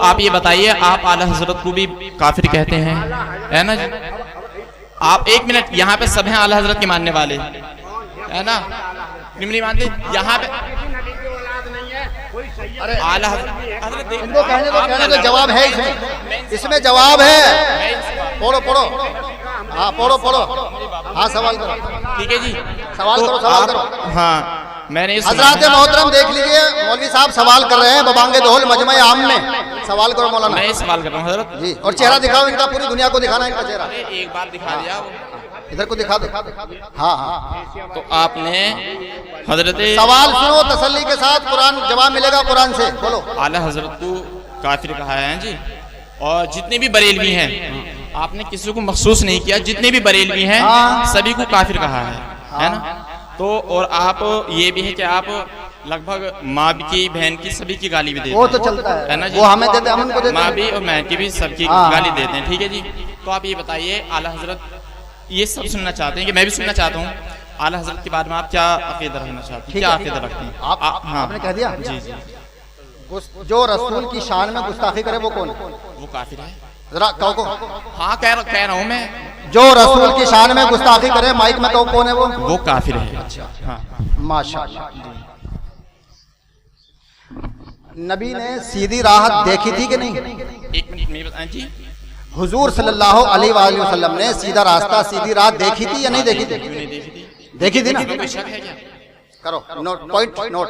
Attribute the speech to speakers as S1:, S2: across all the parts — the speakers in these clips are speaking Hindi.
S1: आप ये बताइए, आप आला हजरत को भी काफिर कहते हैं, है ना जी? आप एक मिनट, यहाँ पे सब हैं आला हजरत के मानने वाले, है ना? नहीं मानते यहाँ पे?
S2: अरे
S1: आला हजरत
S2: इनको कहने को जवाब है, इसमें जवाब है। पढ़ो पढ़ो, हाँ पढ़ो, हाँ सवाल करो।
S1: ठीक है जी,
S2: सवाल करो, सवाल करो।
S1: हाँ मैंने
S2: हजरत मोहतरम देख लीजिए, मौलवी साहब सवाल कर रहे हैं बबांगे दोहल मजमा आम में। सवाल करो मौलाना।
S1: मैं सवाल कर रहा हूँ हजरत
S2: जी, और चेहरा दिखाओ इनका, पूरी दुनिया को दिखाना इनका चेहरा।
S1: एक बार दिखा दिया,
S2: इधर को दिखा दो। हाँ हाँ,
S1: तो आपने हजरत
S2: सवाल सुनो तसल्ली के साथ, कुरान जवाब मिलेगा कुरान से। बोलो।
S1: आला हजरत को काफिर कहा है जी, और जितने भी बरेलवी हैं, आपने किसी को मखसूस नहीं किया, जितने भी बरेलवी हैं सभी को काफिर कहा है ना? तो और आप ये भी है कि आप लगभग माँ की, बहन की, सभी की गाली भी देते हैं।
S2: वो तो चलता है
S1: ना जी?
S2: वो हमें देते, हम उनको देते हैं।
S1: माँ भी और बहन की भी सबकी गाली देते हैं, ठीक है जी? तो आप ये बताइए, आला हजरत ये सब सुनना चाहते हैं कि मैं भी सुनना चाहता हूँ, आला हजरत के बारे में आप क्या अकीदा रखना चाहते हैं, क्या अकीदा रखते हैं?
S2: आपने कह दिया
S1: जी जी,
S2: जो रसूल की शान में गुस्ताखी करे वो कौन है?
S1: वो काफिर है।
S2: जरा कहो।
S1: हाँ कह रहा हूँ मैं,
S2: जो रसूल की शान में गुस्ताखी करे, माइक में कहो कौन है वो
S1: काफिर है। अच्छा हाँ,
S2: माशाअल्लाह। नबी ने सीधी राह देखी थी कि नहीं?
S1: एक मिनट में बताएं जी।
S2: हुजूर सल्लल्लाहु अलैहि वसल्लम ने सीधा रास्ता, सीधी राह देखी थी या नहीं देखी थी? देखी थी ना?
S1: कोई शक है क्या?
S2: करो नोट, पॉइंट नोट।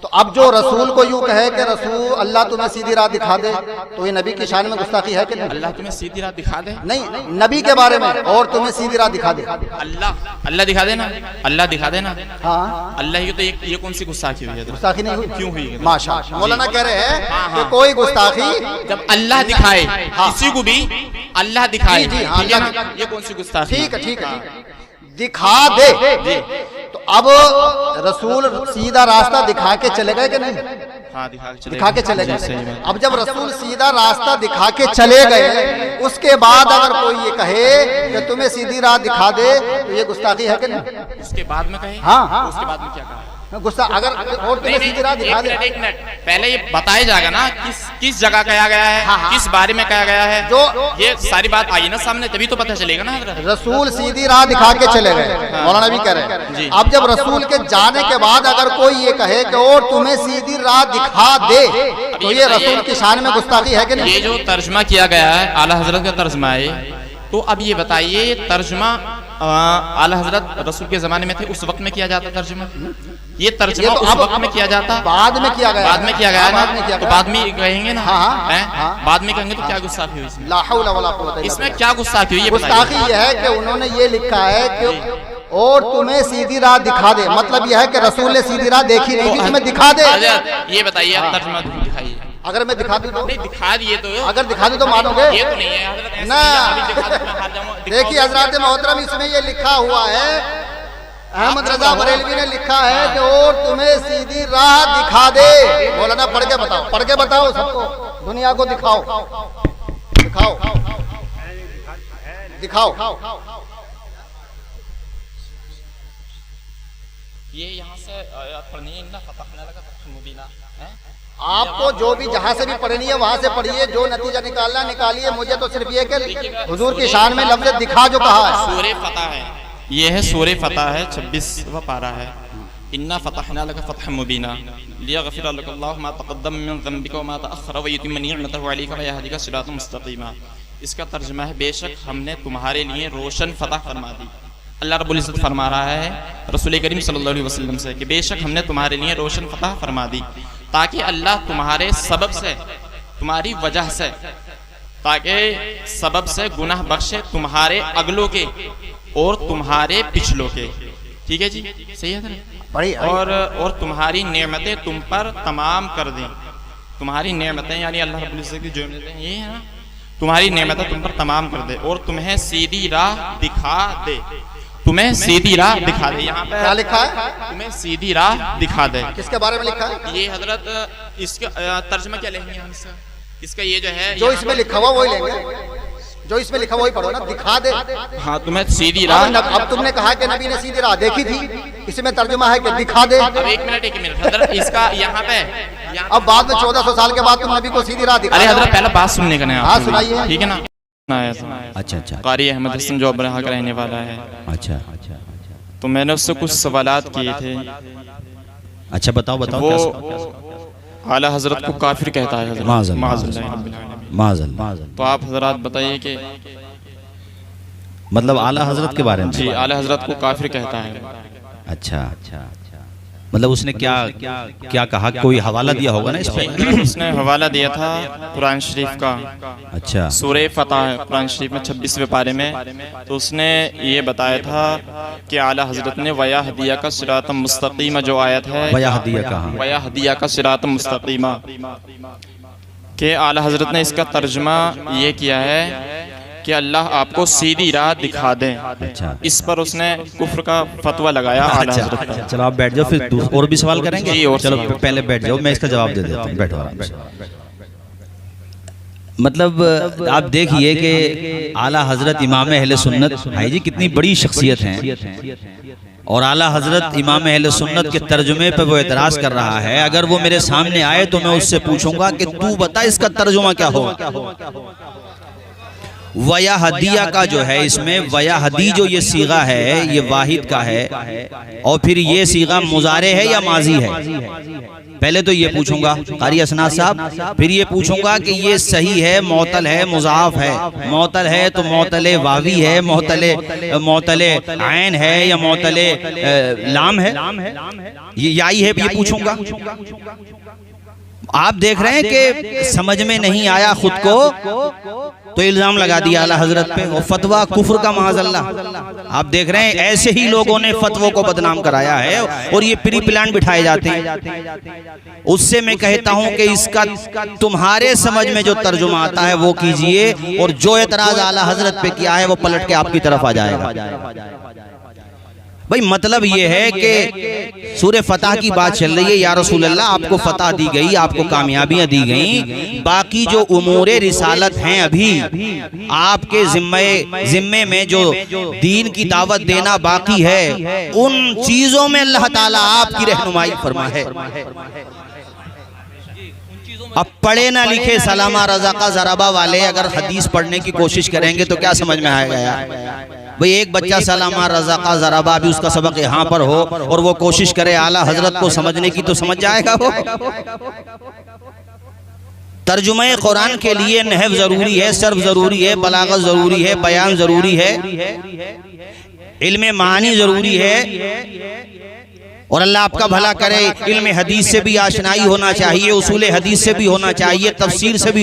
S2: तो अब जो रसूल को यूं कहे कि रसूल अल्लाह तुम्हें सीधी राह दिखा दे, तो ये नबी की शान में गुस्ताखी है कि नहीं?
S1: अल्लाह तुम्हें सीधी राह दिखा दे?
S2: नहीं, नबी के बारे में, और तुम्हें सीधी राह दिखा दे।
S1: अल्लाह दिखा देना, अल्लाह दिखा देना।
S2: हाँ,
S1: अल्लाह ही तो ये कौन सी गुस्ताखी हुई है?
S2: गुस्ताखी नहीं हुई।
S1: क्यों हुई?
S2: माशाअल्लाह। मौलाना कह रहे हैं कि कोई गुस्ताखी
S1: जब अल्लाह दिखाए किसी को भी, अल्लाह दिखाए, ठीक है ना? ये कौन सी गुस्ताखी?
S2: ठीक है, ठीक है, दिखा दे। तो अब रसूल सीधा रास्ता दिखा के चले गए कि नहीं?
S1: हाँ,
S2: दिखा के चले गए। अब जब रसूल सीधा रास्ता दिखा के चले गए, उसके बाद अगर कोई ये कहे कि तुम्हें सीधी राह दिखा दे, तो ये गुस्ताखी है कि नहीं?
S1: उसके बाद में कहे?
S2: हाँ,
S1: उसके बाद में क्या कहा?
S2: गुस्सा अगर और तुम्हें सीधी राह दिखा दे।
S1: एक मिनट पहले ये बताया जाएगा ना किस जगह कहा गया है, किस बारे में कहा गया है, जो ये सारी बात आई ना सामने, तभी तो पता चलेगा ना।
S2: रसूल सीधी राह दिखा के चले गए, मौलाना भी कह रहे हैं। अब जब रसूल के जाने के बाद अगर कोई ये कहे कि और तुम्हें सीधी राह दिखा दे, तो ये रसूल की शान में गुस्ताखी है कि नहीं?
S1: ये जो तर्जमा किया गया है, आला हजरत का तर्जमा है, तो अब ये बताइए, तर्जमा आला हजरत रसूल के जमाने में थे, उस वक्त में किया जाता तर्जमा? ये तर्जमा तो उस वक्त में किया जाता,
S2: बाद में किया गया,
S1: बाद में किया गया ना, तो बाद में कहेंगे ना। बाद में कहेंगे तो क्या गुस्ताखी हुई इसमें?
S2: ला हौला वला कुव्वता इल्ला
S1: इसमें क्या गुस्ताखी हुई?
S2: गुस्ताखी ये है कि उन्होंने ये लिखा है कि और तुम्हें सीधी राह दिखा दे, मतलब यह है कि रसूल ने सीधी राह देखी नहीं थी, तुम्हें दिखा दे।
S1: ये बताइए, तर्जमा दिखाइए।
S2: अगर मैं दिखा दूं तो?
S1: नहीं, दिखा दिए तो।
S2: अगर दिखा दूं तो मानोगे?
S1: ये तो नहीं है हजरत
S2: ना। देखिए हजरत मोहतरम, इसमें ये लिखा हुआ है, अहमद रजा बरेलवी ने लिखा है कि और तुम्हें सीधी राह दिखा दे। मौलाना पढ़ के बताओ, पढ़ के बताओ सबको, दुनिया को दिखाओ, दिखाओ, दिखाओ।
S1: ये यहाँ से पढ़नी है,
S2: आपको जो भी जहाँ से भी पढ़नी है वहाँ से पढ़िए, जो नतीजा निकालना निकालिए। मुझे तो सिर्फ ये कि हुजूर की शान में लफ्ज़ दिखा जो कहा है।
S1: सूरे फतह है, ये है सूरे फतह है, 26वां पारा है। इन्ना फतहना लका फतहन मुबीना लियग़फ़िर लका अल्लाहु मा तक़द्दम मिन ज़ंबिका व मा तअख़्ख़रा व युतिम्म निअमतहु अलैका व यहदिका सिरातन मुस्तक़ीमा। इसका तर्जुमा है, बेशक हमने तुम्हारे लिए रोशन फतह फरमा दी। अल्लाह रब्बुल इज़्ज़त फरमा रहा है रसूल करीम सल्लल्लाहु अलैहि वसल्लम से कि बेशक हमने तुम्हारे लिए रोशन फतह फरमा दी, ताकि अल्लाह तुम्हारे सबब से, तुम्हारी वजह से, ताकि सबब से गुनाह बख्शे तुम्हारे अगलों के और तुम्हारे पिछलों के। ठीक है जी, सही है ना? और तुम्हारी नेमतें तुम पर तमाम कर दें। तुम्हारी नेमतें यानी अल्लाह रब्बुल इज़्ज़त की जो नेमतें ये है ना, तुम्हारी नेमतें तुम पर तमाम कर दे और तुम्हें सीधी राह दिखा दे। तुम्हें सीधी राह दिखा दे। यहाँ पे
S2: क्या लिखा है?
S1: तुम्हें सीधी राह दिखा दे।
S2: किसके बारे में लिखा है?
S1: ये हजरत इसका तर्जुमा क्या लेंगे हम इसका? इसका ये जो है,
S2: जो इसमें लिखा हुआ वही लेंगे। जो इसमें लिखा वही पढ़ो ना, दिखा दे।
S1: हाँ तुम्हें सीधी राह।
S2: अब तुमने कहा कि नबी ने सीधी राह देखी थी, इसमें तर्जुमा है कि दिखा दे।
S1: अब एक मिनट हजरत, इसका यहाँ पे
S2: अब बाद में 1400 साल के बाद तुम नबी को सीधी राह दिखा।
S1: अरे हजरत पहले बात सुनने का ना।
S2: हाँ सुनाइए।
S1: ठीक है ना।
S3: अच्छा अच्छा।
S1: कारी अहमद हसन जो अबरहा का रहने वाला है।
S3: अच्छा
S1: तो मैंने उससे कुछ सवालात किए थे।
S3: अच्छा बताओ बताओ।
S1: वो आला हजरत को काफिर कहता है
S3: माज़अल्लाह।
S1: तो आप हजरात बताइए कि
S3: मतलब आला हजरत के बारे में?
S1: जी आला हजरत को काफिर कहता है।
S3: अच्छा मतलब उसने क्या कहा? कोई हवाला दिया होगा ना इस पे?
S1: उसने हवाला दिया था कुरान शरीफ का।
S3: अच्छा।
S1: सूरह फतह है कुरान शरीफ में 26वें पारे में। तो उसने ये बताया था कि आला हजरत ने वया हदिया का सिरातम मुस्तकीमा जो आयत है,
S3: वया हदिया कहाँ?
S1: वया हदिया का सिरातम मुस्तकीमा के आला हजरत ने इसका तर्जुमा ये किया है कि अल्लाह आपको सीधी राह दिखा दे।
S3: अच्छा।
S1: इस पर उसने कुफ्र का फतवा लगाया आला हजरत पर।
S3: चलो आप बैठ जाओ, फिर और भी सवाल करेंगे।
S1: जी, और
S3: चलो
S1: सवाल।
S3: पहले बैठ जाओ, मैं इसका जवाब दे देता हूँ। बैठो आराम से। मतलब आप देखिए कि आला हजरत इमाम अहले सुन्नत भाई जी कितनी बड़ी शख्सियत हैं, और आला हजरत इमाम अहले सुन्नत के तर्जुमे पे वो एतराज़ कर रहा है। अगर वो मेरे सामने आए तो मैं उससे पूछूंगा कि तू बता इसका तर्जुमा क्या होगा। वया हदिया का जो है, इसमें वया हदी जो ये सीगा है ये वाहिद का है, और फिर ये सीगा मुजारे है या माजी है। पहले तो ये पूछूंगा कारी असनाद साहब, फिर ये पूछूंगा कि ये सही है, मोतल है, मुजाफ है। मोतल है तो मोतले वावी है, मोतले आयन है या मोतले लाम है, ये याई है, ये पूछूंगा। आप देख रहे हैं कि समझ में नहीं आया खुद को तो इल्जाम लगा दिया आला हजरत पे, और फतवा कुफ्र का माज़अल्लाह। आप देख रहे हैं ऐसे ही लोगों ने फतवों को बदनाम कराया है, और ये प्री प्लान बिठाए जाते हैं। उससे मैं कहता हूं कि इसका तुम्हारे समझ में जो तर्जुमा आता है वो कीजिए, और जो एतराज आला हजरत पे किया है वो पलट के आपकी तरफ आ जाएगा। भाई मतलब ये है कि सूरह फतह की बात चल रही है, या रसूल अल्लाह आपको फतह दी गई, आपको कामयाबियां दी गई, बाकी जो उमूरे रिसालत हैं अभी आपके जिम्मे में जो दीन की दावत देना बाकी है, उन चीजों में अल्लाह ताला आपकी रहनुमाई फरमा है। अब पढ़े ना लिखे सलामा रज़ाका ज़राबा वाले अगर हदीस पढ़ने की कोशिश करेंगे तो क्या समझ में आएगा यार? भाई एक बच्चा सलामा रज़ाका ज़राबा भी उसका सबक यहाँ पर हो और वो कोशिश करे आला हजरत को समझने की, तो समझ जाएगा वो। तर्जुमे कुरान के लिए नहव जरूरी है, सर्फ जरूरी है, बलागत जरूरी है, बयान जरूरी है, इल्मे मानी जरूरी है, और अल्लाह आपका भला करे। इल्म हदीस से भी आशनाई होना चाहिए, उसूल हदीस से भी होना चाहिए, तफसीर से भी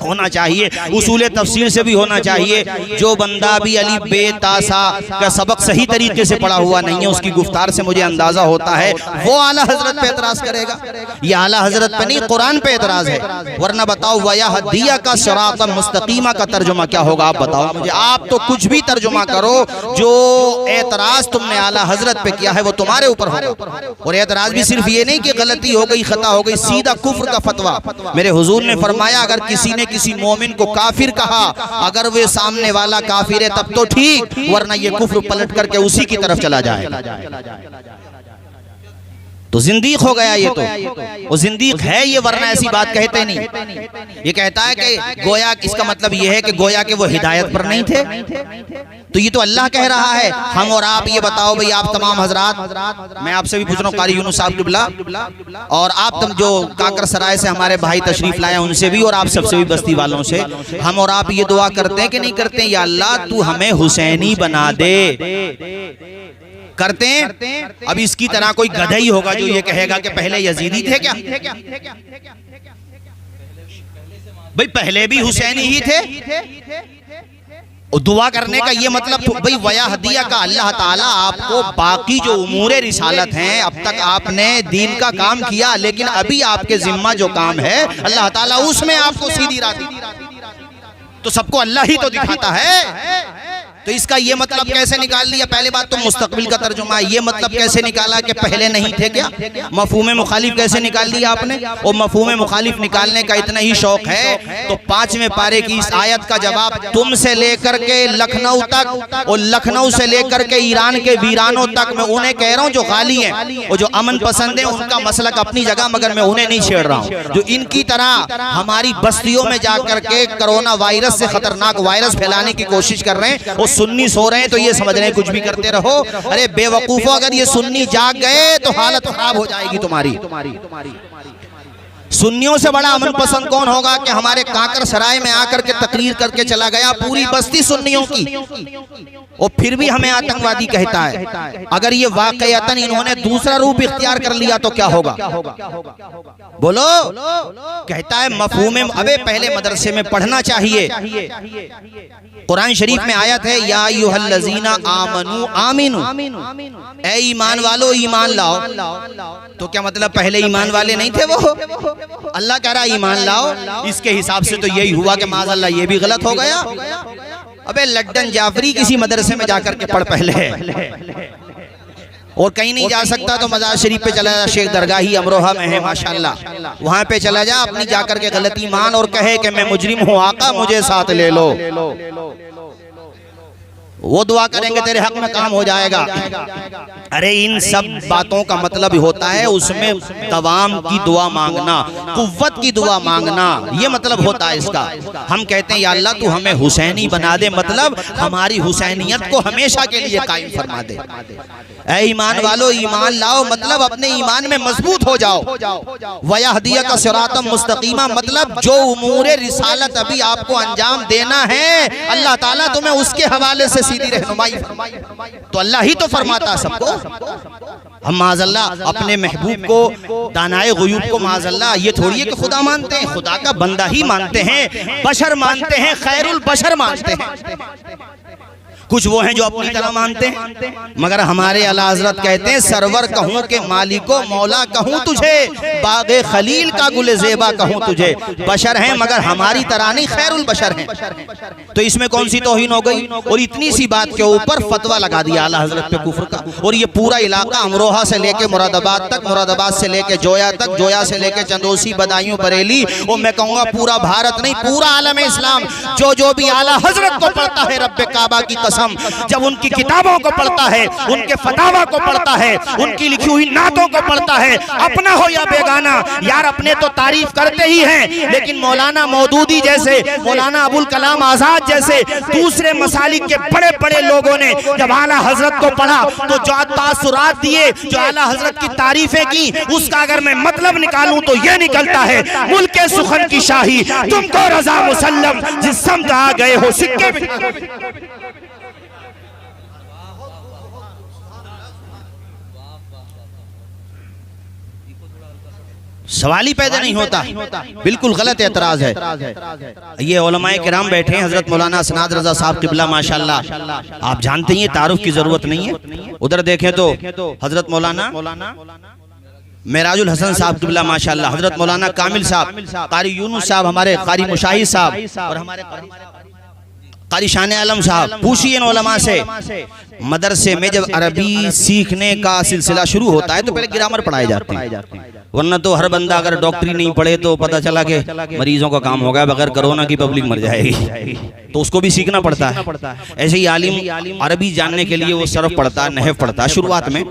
S3: होना चाहिए, उसूल तफसीर से भी होना चाहिए। जो बंदा भी अली बे तासा का सबक सही तरीके से पढ़ा हुआ नहीं है, उसकी गुफ्तार से मुझे अंदाजा होता है वो आला हजरत पे एतराज करेगा। ये आला हजरत पे नहीं, कुरान पे एतराज है। वरना बताओ वया हदिया का सिरात मुस्तकीमा का तर्जुमा क्या होगा? आप बताओ मुझे। आप तो कुछ भी तर्जुमा करो, जो एतराज तुमने आला हजरत पे किया है वो तुम्हारे ऊपर होगा। और एतराज भी सिर्फ ये नहीं कि गलती हो गई, खता हो गई, सीधा कुफ्र का फतवा। मेरे हुजूर ने फरमाया अगर किसी ने किसी मोमिन को काफिर कहा, अगर वे सामने वाला काफिर है तब तो ठीक, वरना ये कुफ्र पलट करके उसी की तरफ चला जाएगा, तो जिंदीक हो गया। ये तो वो जिंदीक है ये, वरना ऐसी बात कहते नहीं। ये कहता है कि गोया, इसका मतलब ये है कि गोया के वो हिदायत पर नहीं थे, तो ये तो अल्लाह कह रहा है। हम और आप ये बताओ भाई, आप तमाम हजरात, मैं आपसे भी पूछ रहा हूँ कारी यूनुस साहब किबला, और आप तुम जो काकर सराय से हमारे भाई तशरीफ लाए उनसे भी, और आप सबसे भी बस्ती वालों से, हम और आप ये दुआ करते हैं कि नहीं करते हैं? या अल्लाह तू हमें हुसैनी बना दे। करते हैं? अब इसकी तरह कोई गधा ही होगा जो ये कहेगा कि पहले यजीदी थे क्या? भाई पहले भी हुसैनी ही थे। और दुआ करने का ये मतलब भाई वया हदिया का अल्लाह ताला आपको बाकी जो उमूरे रिसालत हैं, अब तक आपने दीन का काम किया, लेकिन अभी आपके जिम्मा जो काम है अल्लाह ताला उसमें आपको सीधी राह दी। तो सबको अल्लाह ही तो दिखाता है। तो इसका ये मतलब कैसे निकाल लिया? पहले बात तो मुस्तकबिल का तर्जुमा है, ये मतलब कैसे निकाला कि पहले नहीं थे क्या? मफहूम मुखालिफ कैसे निकाल लिया आपने? और मफहूम मुखालिफ निकालने का इतना ही शौक है तो 5वें पारे की इस आयत का जवाब तुम से लेकर के लखनऊ तक और लखनऊ से लेकर के ईरान के वीरानों तक मैं उन्हें कह रहा हूँ जो गाली हैं और जो अमन पसंद है, उनका मसलक अपनी जगह, मगर मैं उन्हें नहीं छेड़ रहा हूँ। जो इनकी तरह हमारी बस्तियों में जाकर के कोरोना वायरस से खतरनाक वायरस फैलाने की कोशिश कर रहे हैं, वो सुन्नी सो रहे हैं तो ये समझ रहे हैं कुछ भी करते रहो। अरे बेवकूफो, अगर ये सुन्नी जाग गए तो हालत खराब हो जाएगी तुम्हारी। सुन्नियों से बड़ा अमन पसंद कौन होगा कि हमारे काकर सराय में आकर के तकरीर करके चला गया, पूरी बस्ती सुन्नियों की, और फिर भी हमें आतंकवादी कहता है। अगर ये वाकईतन इन्होंने दूसरा रूप इख्तियार कर लिया तो क्या होगा? बोलो। कहता है मफहूम, अबे पहले मदरसे में पढ़ना चाहिए। कुरान शरीफ में आयत है या अय्युहल्लज़ीना आमनू आमिनू, ऐ ईमान वालो ईमान लाओ। तो क्या मतलब पहले ईमान वाले नहीं थे वो? अल्लाह कह रहा ईमान लाओ। इसके हिसाब से तो यही हुआ कि माज़अल्लाह ये भी गलत हो गया। अबे लड्डन जाफरी किसी मदरसे में जाकर के पढ़ पहले और कहीं नहीं जा सकता तो मजार शरीफ पे चला जा, शेख दरगाही अमरोहा में है माशाल्लाह, वहां पे चला जा, अपनी जाकर के गलती मान और कहे कि मैं मुजरिम हूँ आका, मुझे साथ ले लो। वो दुआ करेंगे तेरे हक में काम हो जाएगा। अरे इन सब बातों का मतलब होता है उसमें दवाम की दुआ मांगना, कुव्वत की दुआ मांगना, ये मतलब होता है इसका। हम कहते हैं या अल्लाह तू हमें हुसैनी बना दे, मतलब हमारी हुसैनियत को हमेशा के लिए कायम फरमा दे। ऐ ईमान वालो ईमान लाओ, मतलब अपने ईमान में मजबूत हो जाओ। वयहदिया का सिरातम मुस्तकीमा, मतलब जो उमूरे रिसालत अभी आपको अंजाम देना है अल्लाह ताला तुम्हें उसके हवाले से सीधी रहनुमाई, तो अल्लाह ही तो फरमाता है सबको। हम माज़अल्लाह अपने महबूब को, दानाए गुयूब को माज़अल्लाह ये थोड़ी है कि खुदा मानते हैं, खुदा का बंदा ही मानते हैं, बशर मानते हैं, खैरुल बशर मानते हैं। कुछ वो हैं जो अपनी तरह मानते हैं, मगर हमारे आला हज़रत कहते हैं सरवर कहूँ के मालिको मौला कहूँ तुझे, बागे खलील का गुले ज़ेबा कहूँ तुझे। बशर हैं मगर हमारी तरह नहीं, खैरुल बशर हैं। तो इसमें कौन सी तौहीन हो गई? और इतनी सी बात के ऊपर फतवा लगा दिया आला हज़रत पे कुफ्र का। और ये पूरा इलाका अमरोहा से लेके मुरादाबाद तक, मुरादाबाद से लेके जोया तक, जोया से लेके चंदोसी, बदायूं, बरेली, और मैं कहूँगा पूरा भारत नहीं, पूरा आलम इस्लाम जो भी आला हज़रत को पढ़ता है रब्बे काबा की कसम, जब उनकी किताबों को पढ़ता है, उनके फतावा को पढ़ता है, उनकी लिखी हुई नातों को पढ़ता है, अपना हो या बेगाना, यार अपने तो तारीफ करते ही हैं, लेकिन मौलाना मौदूदी जैसे, मौलाना अबुल कलाम आजाद जैसे दूसरे मसालिक के बड़े बड़े लोगों ने जब आला हजरत को पढ़ा तो जो तासुरात दिए, जो आला हजरत की तारीफें की, उसका अगर मैं मतलब निकालूं तो ये निकलता है मुल्के सुखन की शाही तुमको रजा मुसल्लम, जिस समझ आ गए हो सिक्के। सवाल ही पैदा नहीं होता, बिल्कुल गलत एतराज है। ये उलमाए किराम बैठे हैं, हजरत मौलाना सनाद रजा साहब किबला माशाल्लाह, आप जानते हैं तारुफ की जरूरत नहीं है। उधर देखें तो हजरत मौलाना मेराजुल हसन साहब किबला माशाल्लाह, हजरत मौलाना कामिल साहब, कारी यूनुस साहब, हमारे कारी मुशाहिद साहब, और हमारे कारी शान आलम साहब। पूछिए इन उलमा से, मदरसे में जब अरबी सीखने का सिलसिला शुरू होता है तो पहले ग्रामर पढ़ाए जाते हैं, वरना तो हर बंदा अगर डॉक्टरी नहीं पढ़े तो पता चला कि मरीजों का काम हो गया, बगैर कोरोना की पब्लिक मर जाएगी, तो उसको भी सीखना पड़ता है। ऐसे ही आलिम अरबी जानने के लिए वो सरफ पढ़ता है, नहव पढ़ता है शुरुआत में।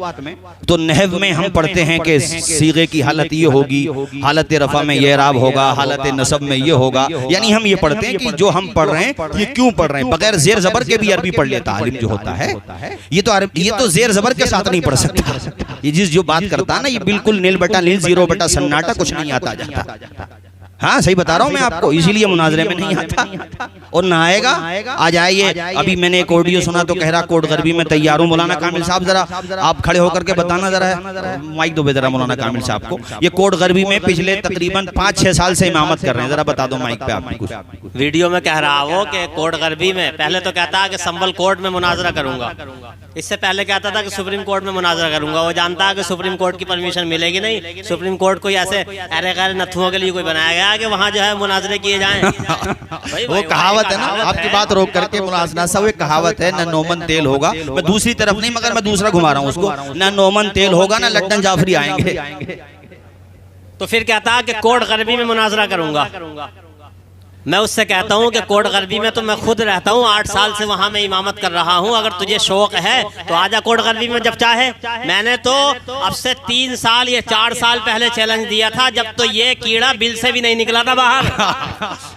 S3: तो नहव में हम पढ़ते हैं कि सीगे की हालत ये होगी, हालत रफा में ये राब होगा, हालत नसब में ये होगा, यानी हम ये पढ़ते हैं कि जो हम पढ़ रहे हैं ये क्यों पढ़ रहे हैं। बगैर जेर जबर के भी अरबी पढ़ लेता आलिम जो होता है, ये तो जेर जबर के साथ नहीं पढ़ सकता। ये जिस जो बात करता है ना, ये बिल्कुल नील बटा नील, जीरो बटा सन्नाटा, कुछ नहीं आता जाता। हाँ सही बता रहा हूँ मैं आपको, इसीलिए मुनाजरे में नहीं आता और ना आएगा। आ जाइए, अभी मैंने एक ऑडियो सुना तो कह रहा कोट गरबी में तैयार हूँ। मौलाना कामिल साहब जरा आप खड़े होकर के बताना, जरा माइक दो जरा मौलाना कामिल साहब को। ये कोट गरबी में पिछले तकरीबन 5-6 साल से इमामत कर रहे हैं, जरा बता दो माइक पे आप कुछ।
S4: वीडियो में कह रहा वो कि कोट गरबी में पहले तो कहता कि संभल कोर्ट में मुनाजरा करूंगा, इससे पहले कहता था कि सुप्रीम कोर्ट में मुनाजरा करूंगा। वो जानता है कि सुप्रीम कोर्ट की परमिशन मिलेगी नहीं, सुप्रीम कोर्ट कोई ऐसे अरे गैर नथुओं के लिए कोई बनाया गया कि वहाँ जो है मुनाजरे किए जाएं।
S3: वो कहावत है ना, आपकी बात रोक करके मुनाजरा सब एक कहावत है, ना नोमन तेल होगा, मैं दूसरी तरफ नहीं मगर मैं दूसरा घुमा रहा हूँ उसको, ना नोमन तेल होगा ना लट्टन जाफरी आएंगे।
S4: तो फिर कहता कि कोट गरबी में मुनाजरा करूंगा। मैं उससे कहता हूँ कि कोट गरबी में तो मैं खुद रहता हूँ, 8 साल से वहाँ मैं इमामत कर रहा हूँ, अगर तुझे शौक है तो आजा कोट गरबी में जब चाहे। मैंने तो अब से 3 साल या 4 साल पहले चैलेंज दिया था, जब तो ये कीड़ा बिल से भी नहीं निकला था बाहर,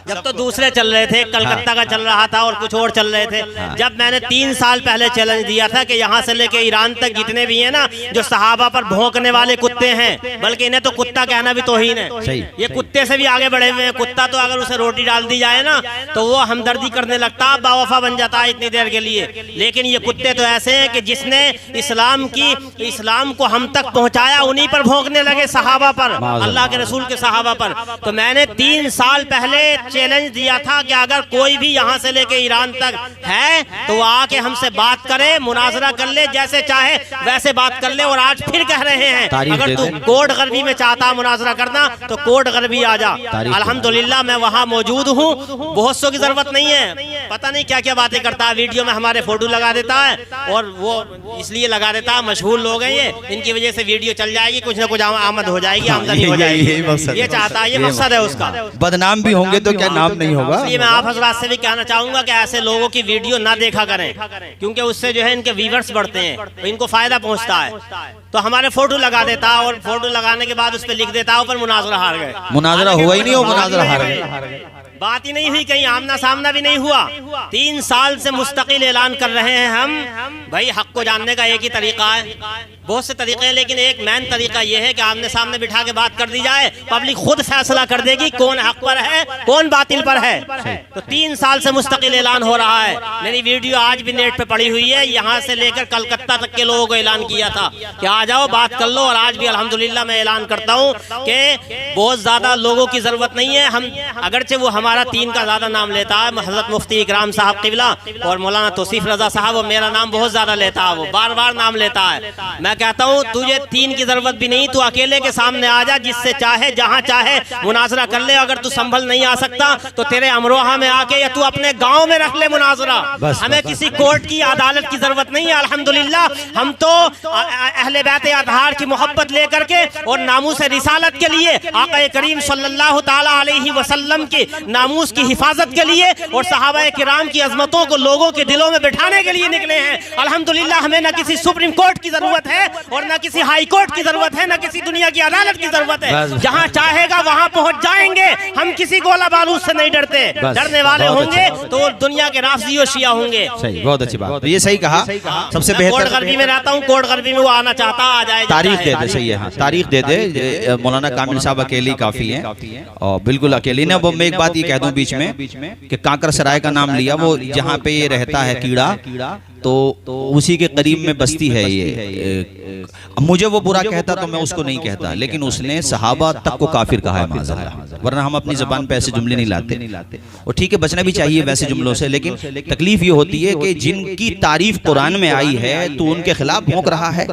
S4: जब तो दूसरे चल रहे थे, कलकत्ता का चल रहा था और कुछ और चल रहे थे। जब मैंने 3 साल पहले चैलेंज दिया था कि यहाँ से लेके ईरान तक जितने भी हैं ना जो सहाबा पर भौंकने वाले कुत्ते हैं, बल्कि इन्हें तो कुत्ता कहना भी तौहीन है, ये कुत्ते से भी आगे बढ़े हुए हैं। कुत्ता तो अगर उसे रोटी डाल दी जाए ना तो वो हमदर्दी करने लगता, बावफा बन जाता है इतनी देर के लिए। लेकिन ये कुत्ते तो ऐसे हैं कि जिसने इस्लाम को हम तक पहुंचाया उन्हीं पर भौंकने लगे, सहाबा पर, अल्लाह के रसूल के सहाबा पर। तो मैंने 3 साल पहले चैलेंज दिया था कि अगर कोई भी यहाँ से लेके ईरान तक है तो वो आके हमसे बात करे, मुनाजरा कर ले, जैसे चाहे वैसे बात कर ले। और आज फिर कह रहे हैं अगर तू कोट गरबी में चाहता मुनाजरा करना तो कोट गरबी आ जा। अल्हम्दुलिल्लाह मैं वहाँ मौजूद हूँ, बहुत सौ की जरूरत नहीं है, पता नहीं क्या क्या बातें करता है, वीडियो में हमारे फोटो लगा देता है और वो इसलिए लगा देता है, मशहूर लोग हैं ये, इनकी वजह से वीडियो चल जाएगी, कुछ ना कुछ आमद हो जाएगी, आमदनी हो जाएगी, ये चाहता है, ये मकसद है उसका।
S3: बदनाम भी होंगे तो क्या नाम नहीं होगा।
S4: इसलिए मैं आप हजरात से भी कहना चाहूंगा कि ऐसे लोगों की वीडियो ना देखा करें, क्योंकि उससे जो है इनके व्यूअर्स बढ़ते हैं, तो इनको फायदा पहुंचता है। तो हमारे फोटो लगा देता है और फोटो लगाने के बाद उस पर लिख देता है ऊपर मुनाजरा हार गए।
S3: मुनाजरा हुआ ही नहीं, हो मुनाजरा हार गए,
S4: बात ही नहीं हुई, कहीं आमना सामना भी नहीं हुआ। 3 साल से मुस्तकिल ऐलान कर रहे हैं हम, भाई हक को जानने का एक ही तरीका है, बहुत से तरीके हैं, लेकिन एक मेन तरीका यह है कि आमने सामने बिठा के बात कर दी जाए, पब्लिक खुद फैसला कर देगी कौन हक पर है कौन बातिल पर है। तो 3 साल से मुस्तकिल ऐलान हो रहा है, मेरी वीडियो आज भी नेट पे पड़ी हुई है, यहाँ से लेकर कलकत्ता तक के लोगों को ऐलान किया था कि आ जाओ बात कर लो। और आज भी अल्हम्दुलिल्लाह मैं ऐलान करता हूँ कि बहुत ज्यादा लोगों की जरूरत नहीं है। हम अगरचे वो हमारा 3 का ज्यादा नाम लेता है, हजरत मुफ्ती इकराम साहब किबला और मौलाना तौसीफ रजा साहब, वो मेरा नाम बहुत ज्यादा लेता है, वो बार बार नाम लेता है। मैं कहता हूँ तुझे 3 की जरूरत भी नहीं, तू अकेले के सामने आ जा, जिससे चाहे जहाँ चाहे मुनाजरा कर ले। अगर तू संभल नहीं आ सकता तो तेरे अमरोहा में आके या तू अपने गाँव में रख ले मुनाजरा, हमें किसी कोर्ट की अदालत की जरूरत नहीं है। अल्हम्दुलिल्लाह हम तो अहले बैत अतहार की मोहब्बत लेकर के और नामूस रिसालत के लिए, आका करीम सल्लल्लाहु ताला अलैहि वसल्लम के नामूस की हिफाजत के लिए और सहाबा किराम की अजमतों को लोगों के दिलों में बिठाने के लिए निकले हैं। अल्हम्दुलिल्लाह हमें न किसी सुप्रीम कोर्ट की जरूरत है और न किसी हाई कोर्ट की जरूरत है, न किसी दुनिया की अदालत की जरूरत है। जहां चाहेगा वहां पहुंच जाएंगे, हम किसी गोला बारूद से नहीं डरते, डरने वाले होंगे तो वो दुनिया के राफजी और शिया होंगे।
S3: सही, बहुत अच्छी बात, ये सही कहा। सबसे बेहतर
S4: कोट गरबी में रहता हूँ, कोट गरबी में वो आना चाहता आ जाए,
S3: तारीख दे दे। सही है, हाँ तारीख दे दे। मौलाना कामिल साहब अकेले काफी हैं और बिल्कुल अकेले ने। वो मैं एक बात ये कह दूं बीच में कि कांकर सराय का नाम लिया, वो जहाँ पे ये रहता है कीड़ा तो उसी के करीब में बस्ती है ये। मुझे वो बुरा कहता तो मैं उसको नहीं कहता, लेकिन उसने सहाबा तक को काफिर कहा है माज़अल्लाह, वरना हम अपनी जबान पे ऐसे जुमले नहीं लाते। और ठीक है बचना भी चाहिए वैसे जुमलों से, लेकिन तकलीफ ये होती है कि जिनकी तारीफ कुरान में आई है तो उनके खिलाफ भौंक रहा है।